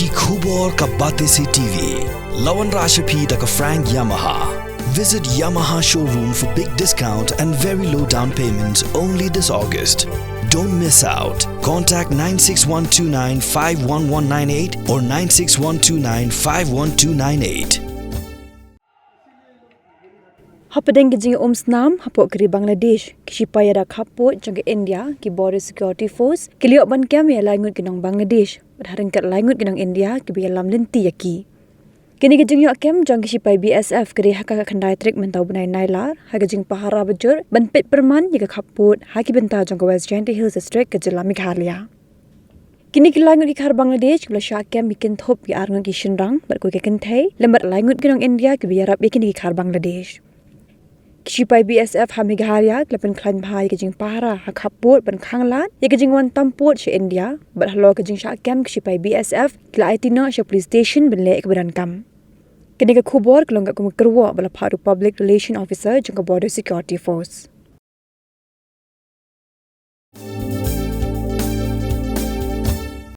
ki khubor ka bate se TV. Lawan Rashapi da ka Frank Yamaha. Visit Yamaha showroom for big discount and very low down payments only this August. Don't miss out. Contact 96129-51198 or 96129-51298. Hapadeng kijing omsnam hapok kiri Bangladesh kishipaya dak hapot jang India ki border security force kiliok ban kam ya langut kinang Bangladesh badharang kat langut kinang India ki bialam lenti yaki kini kijing yok kem jang kishipai BSF kiri haka khandai trik mentau benai nailar ha kijing pahara bajur ban pet perman yaka hapot ha ki benta jang West Gentle Hills district ke Jila Meghalaya kini ki langut ki Khar Bangladesh kila Shah kem bikin thop ki arngut ki Pynrung bar ko ke kenthai lembat langut kinang India ki biarap bikin ki Khar Bangladesh Kishipai BSF ha Meghalaya klepen klan bhai ke jing para ha khapot ban khanglat ye ke jing wan tampot she India bat halo ke jing Shah kem kishipai BSF kla itina she police station ben le ke badan kam kene ke khubor klong ka kum kerwa bala pharu public relation officer jing border security force